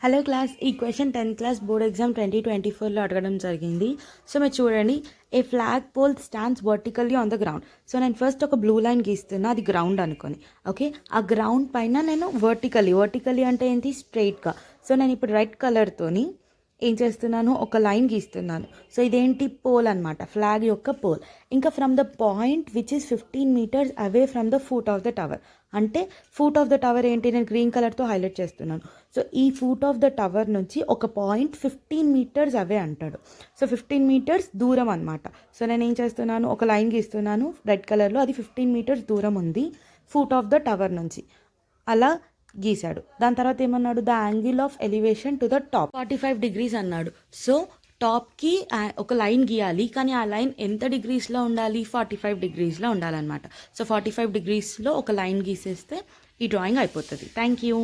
Hello class, ఈ question 10th class board exam 2024లో అడగడం జరిగింది. సో మీరు చూడండి, a flag pole stands vertically on the ground. So నేను ఫస్ట్ ఒక బ్లూ లైన్ గీస్తున్నా, అది గ్రౌండ్ అనుకొని. ఓకే, ఆ గ్రౌండ్ పైన నేను వర్టికల్లీ అంటే ఏంటి, స్ట్రైట్గా. సో నేను ఇప్పుడు రెడ్ కలర్తోని ఏం చేస్తున్నాను, ఒక లైన్ గీస్తున్నాను. సో ఇదేంటి, పోల్ అనమాట, ఫ్లాగ్ యొక్క పోల్. ఇంకా from the point which is 15 meters away from the foot of the tower. అంటే ఫూట్ ఆఫ్ ద టవర్ ఏంటి, నేను గ్రీన్ కలర్తో హైలైట్ చేస్తున్నాను. సో ఈ ఫూట్ ఆఫ్ ద టవర్ నుంచి ఒక పాయింట్ 15 meters అవే అంటాడు. సో 15 meters దూరం అనమాట. సో నేను ఏం చేస్తున్నాను, ఒక లైన్ గీస్తున్నాను రెడ్ కలర్లో, అది 15 meters దూరం ఉంది ఫూట్ ఆఫ్ ద టవర్ నుంచి. అలా గీశాడు. దాని తర్వాత ఏమన్నాడు, the angle of elevation to the top 45 degrees అన్నాడు. సో టాప్కి ఒక లైన్ గీయాలి, కానీ ఆ లైన్ ఎంత డిగ్రీస్లో ఉండాలి, 45 degreesలో ఉండాలన్నమాట. సో 45 degreesలో ఒక లైన్ గీసేస్తే ఈ డ్రాయింగ్ అయిపోతుంది. Thank you.